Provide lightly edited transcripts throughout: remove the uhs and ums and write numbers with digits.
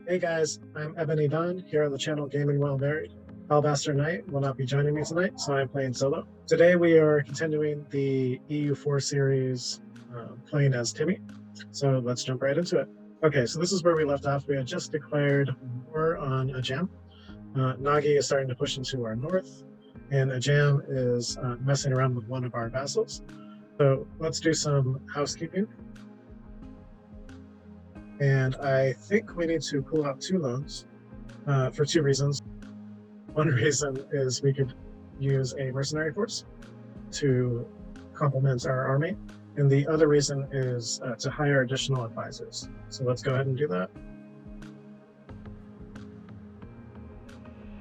Hey guys, I'm Ebony Dawn here on the channel Gaming Well Varied. Albaster Knight will not be joining me tonight, so I'm playing solo. Today we are continuing the EU4 series, playing as Timmy. So let's jump right into it. Okay, so this is where we left off. We had just declared war on Ajam. Nagi is starting to push into our north, and Ajam is messing around with one of our vassals. So let's do some housekeeping. And I think we need to pull out 2 loans for 2 reasons. One reason is we could use a mercenary force to complement our army. And the other reason is to hire additional advisors. So let's go ahead and do that.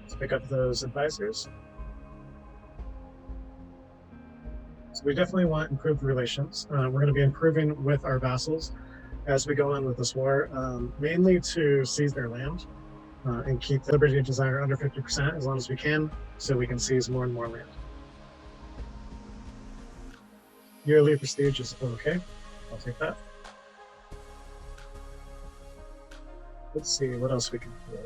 Let's pick up those advisors. So we definitely want improved relations. We're going to be improving with our vassals as we go on with this war, mainly to seize their land and keep the liberty desire under 50% as long as we can, so we can seize more and more land. Yearly prestige is okay. I'll take that. Let's see what else we can do.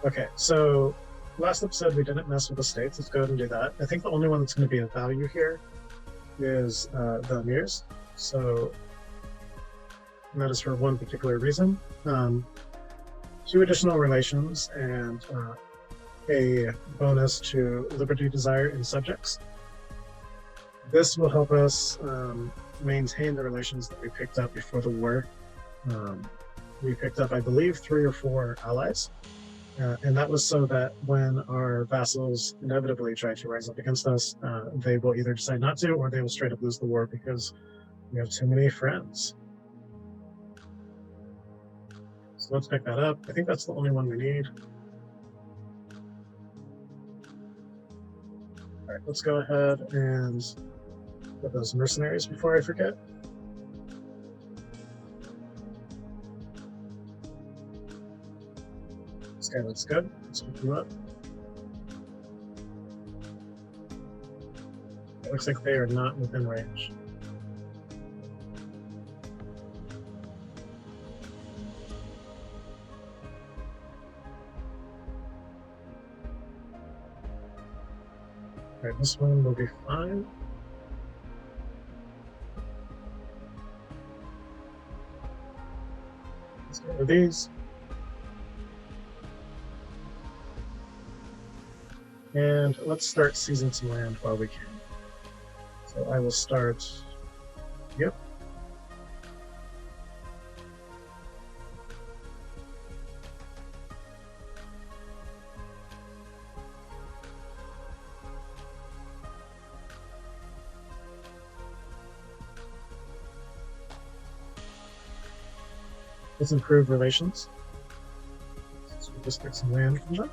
Okay, so last episode we didn't mess with the states. Let's go ahead and do that. I think the only one that's going to be of value here is the emirs. So that is for one particular reason. 2 additional relations and a bonus to liberty desire in subjects. This will help us maintain the relations that we picked up before the war. We picked up, I believe, 3 or 4 allies. And that was so that when our vassals inevitably try to rise up against us, they will either decide not to, or they will straight up lose the war because we have too many friends. So let's pick that up. I think that's the only one we need. All right, let's go ahead and get those mercenaries before I forget. This guy looks good. Let's pick you up. It looks like they are not within range. All right, this one will be fine. Let's get rid of these. And let's start seizing some land while we can. So I will start, yep. Let's improve relations. So we'll just get some land from them.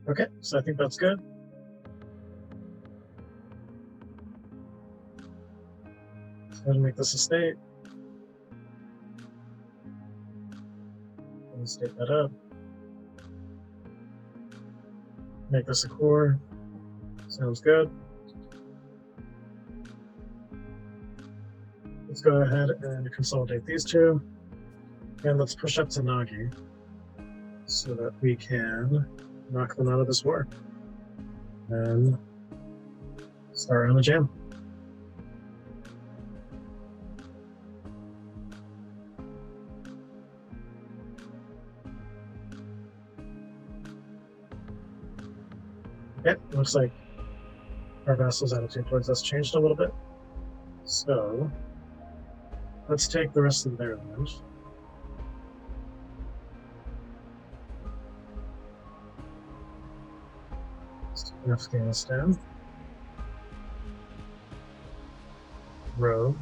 Okay, so I think that's good. Let's go ahead and make this a state. Let's state that up. Make this a core. Sounds good. Let's go ahead and consolidate these 2. And let's push up to Nagi so that we can knock them out of this war and start on a jam. Okay, looks like our vassals' attitude towards us changed a little bit. So let's take the rest of their land. Afghanistan. Row.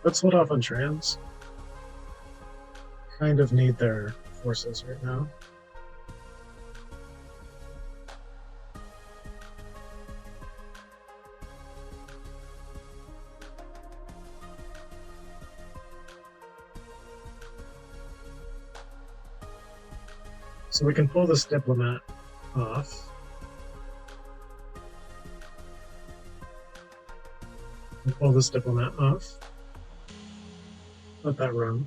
Let's hold off on trans. Kind of need their forces right now. So we can pull this diplomat off. And pull this diplomat off. Let that run.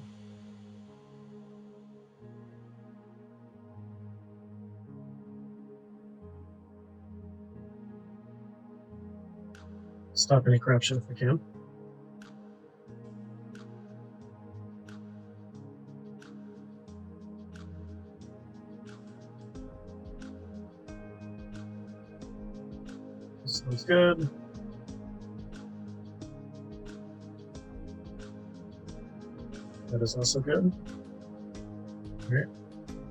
Stop any corruption if we can. Sounds good. That is also good. All right,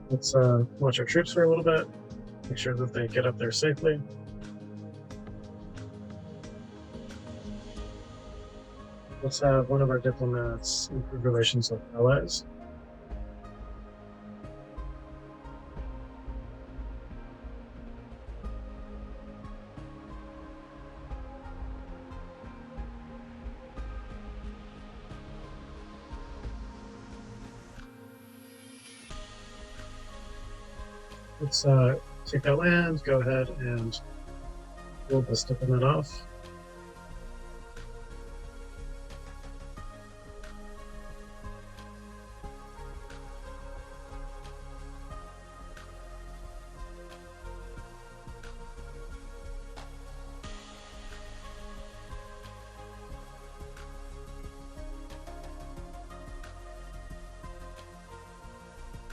let's watch our troops for a little bit. Make sure that they get up there safely. Let's have one of our diplomats improve relations with allies. Let's take that land, go ahead and pull this diplomat off.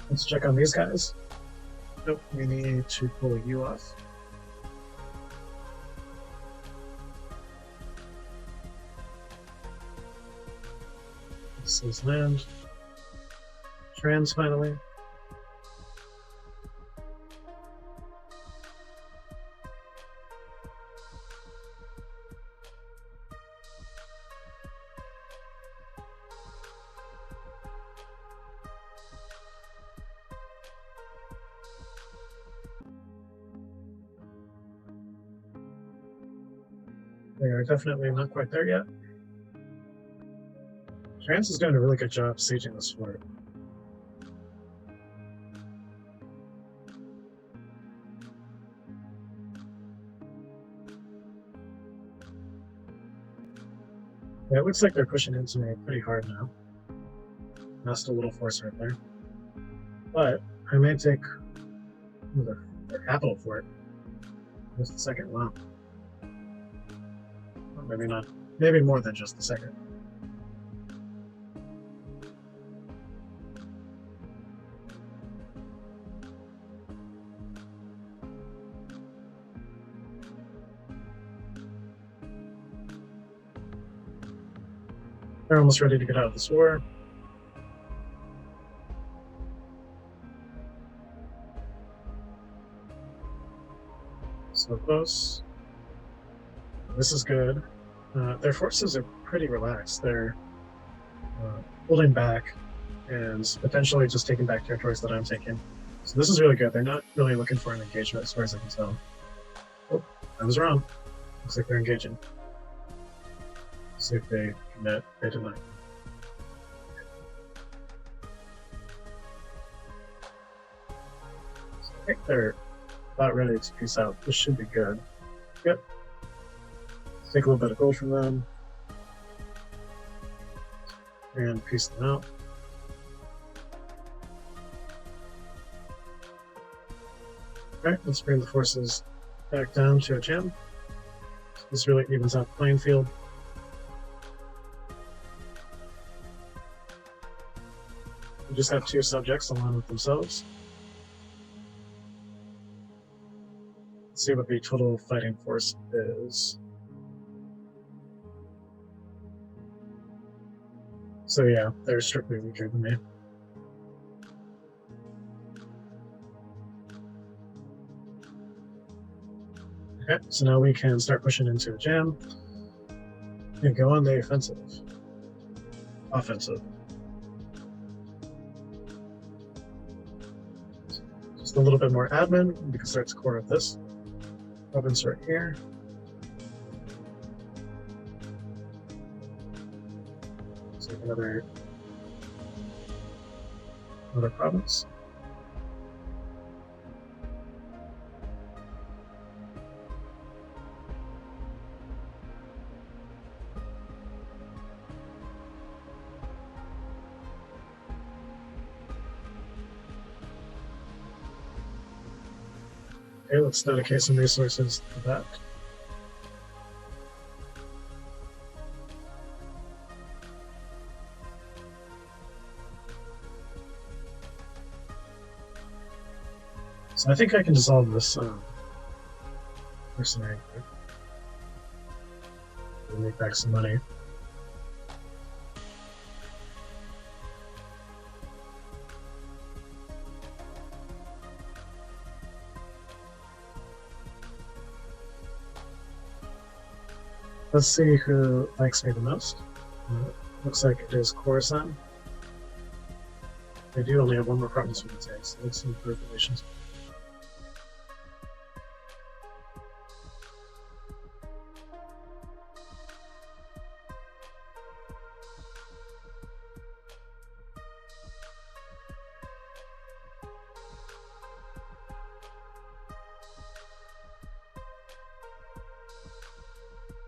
Let's check on these guys. Nope, we need to pull you off. This is land. Trans finally. They are definitely not quite there yet. France is doing a really good job sieging this fort. Yeah, it looks like they're pushing into me pretty hard now. Lost a little force right there. But I may take their capital fort. Just a second. Wow. Maybe not. Maybe more than just a second. They're almost ready to get out of this war. So close. This is good. Their forces are pretty relaxed. They're holding back and potentially just taking back territories that I'm taking. So this is really good. They're not really looking for an engagement as far as I can tell. Oh, I was wrong. Looks like they're engaging. See if they commit. They deny. So I think they're about ready to peace out. This should be good. Yep. Take a little bit of gold from them and piece them out. Alright, let's bring the forces back down to a jam. This really evens out the playing field. We just have two subjects along with themselves. Let's see what the total fighting force is. So yeah, they're strictly weaker than me. Okay, so now we can start pushing into a jam and go on the offensive. Just a little bit more admin. We can start to core of this. Province right here. So another province. Okay, let's dedicate some resources to that. So I think I can dissolve this mercenary group and make back some money. Let's see who likes me the most. Looks like it is Khorasan. They do only have one more province we can take, so let's improve relations.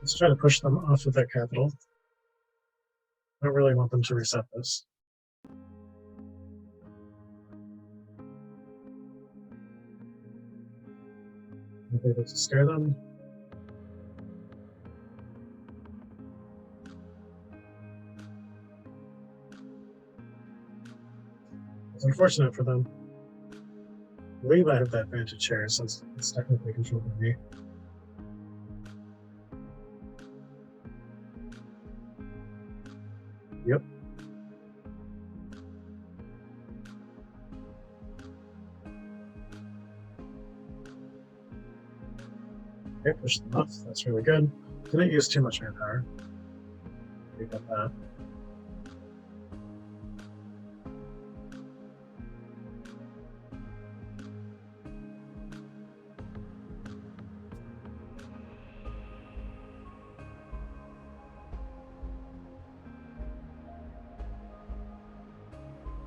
Let's try to push them off of their capital. I don't really want them to reset this. I'll be able to scare them. It's unfortunate for them. I believe I have that advantage here since it's technically controlled by me. Yep. Okay, push them up. That's really good. Didn't use too much manpower. We got that.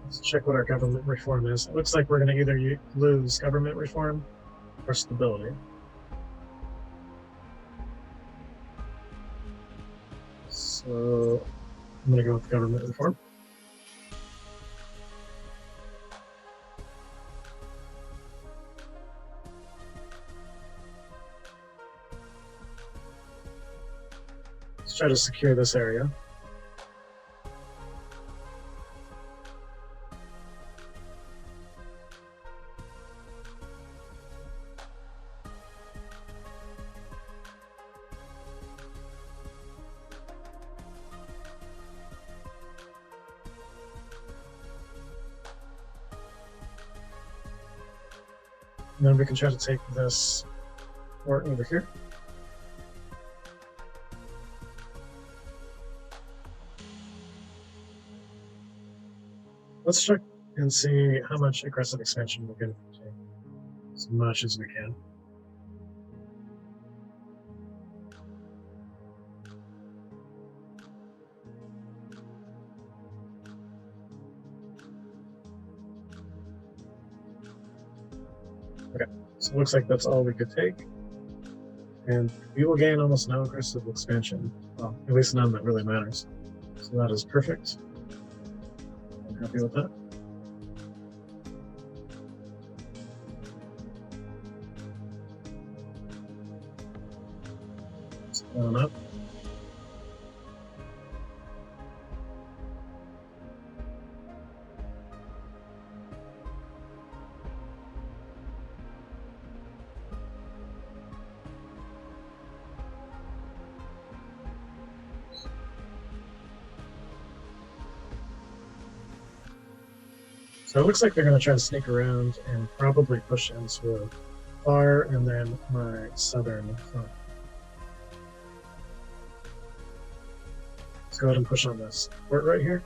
Let's check what our government reform is. It looks like we're going to either lose government reform or stability. So I'm going to go with government reform. Let's try to secure this area. And then we can try to take this fort over here. Let's check and see how much aggressive expansion we're going to take. As much as we can. Okay, so it looks like that's all we could take. And we will gain almost no aggressive expansion. Well, at least none that really matters. So that is perfect. I'm happy with that. Just going up. So it looks like they're going to try to sneak around and probably push into far and then my southern front. Let's go ahead and push on this fort right here.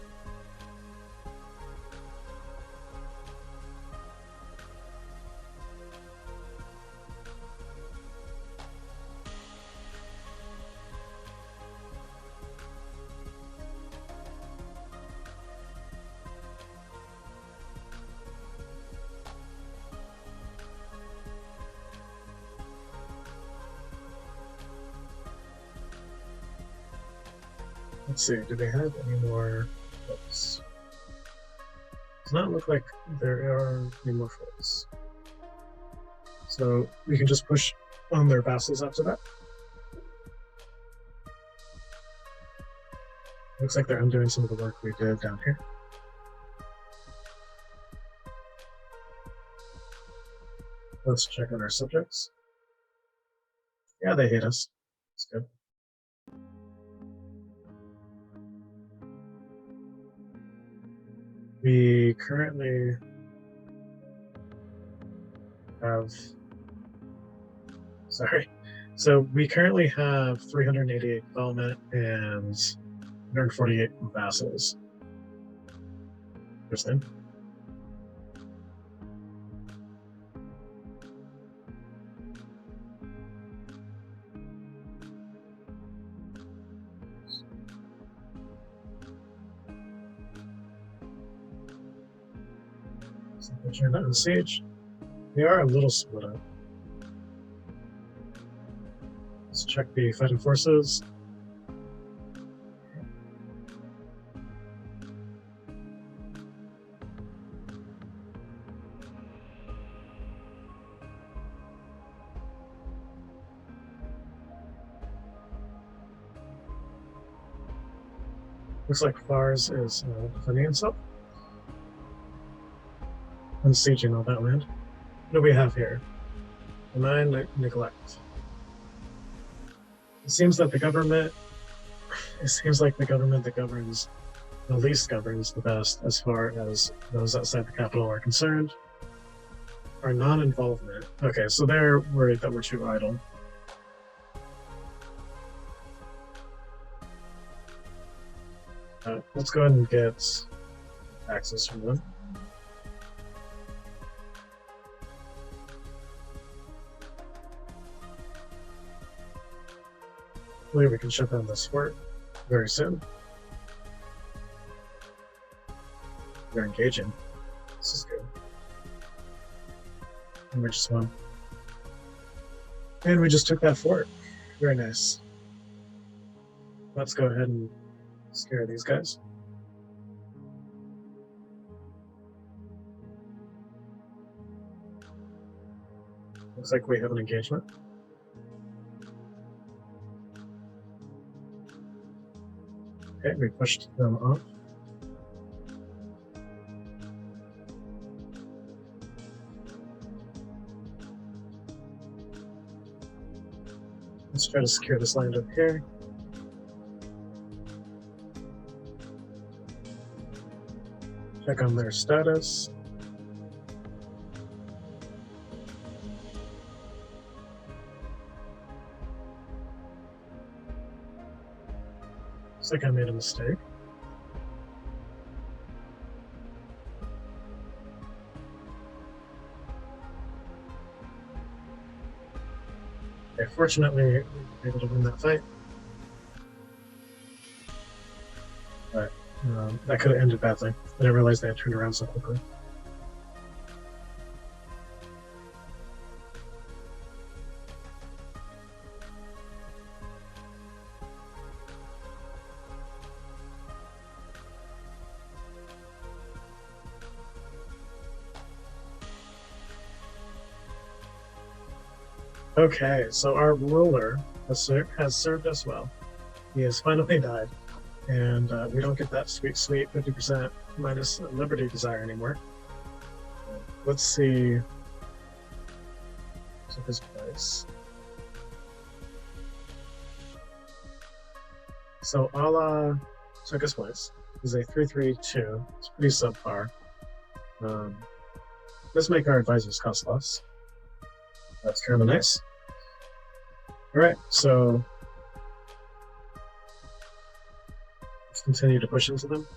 Let's see, do they have any more folks? Does not look like there are any more folks. So we can just push on their vassals after that. Looks like they're undoing some of the work we did down here. Let's check on our subjects. Yeah, they hate us. That's good. We currently have, so we currently have 388 development and 148 vassals. Interesting. You're not in siege. They are a little split up. Let's check the fighting forces. Looks like Fars is defending himself. And sieging all that land. What do we have here? Deny neglect. It seems that the government, it seems like the government that governs the least governs the best as far as those outside the capital are concerned. Our non-involvement. Okay, so they're worried that we're too idle. Let's go ahead and get access from them. I believe we can shut down this fort very soon. They're engaging. This is good. And we just won. And we just took that fort. Very nice. Let's go ahead and scare these guys. Looks like we have an engagement. Okay, we pushed them off. Let's try to secure this land up here. Check on their status. Looks like I made a mistake. Okay, fortunately, we were able to win that fight. But that could have ended badly. I didn't realize they had turned around so quickly. Okay, so our ruler has served us well. He has finally died, and we don't get that sweet 50% minus Liberty Desire anymore. Let's see. So his place. So Ala took his place. He's a 3/3/2. It's pretty subpar. Let's make our advisors cost less. That's kind of nice. All right, so let's continue to push into them.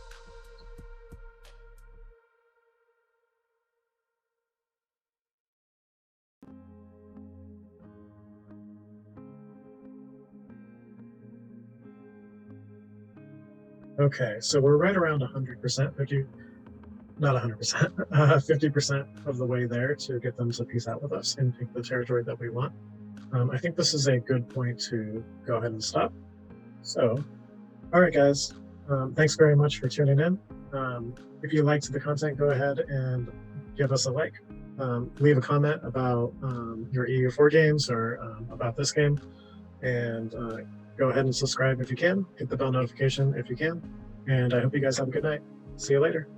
Okay, so we're right around 100%, not 100%, 50% of the way there to get them to peace out with us and take the territory that we want. I think this is a good point to go ahead and stop. So, all right, guys, thanks very much for tuning in. If you liked the content, go ahead and give us a like. Leave a comment about your EU4 games or about this game, and go ahead and subscribe if you can. Hit the bell notification if you can. And I hope you guys have a good night. See you later.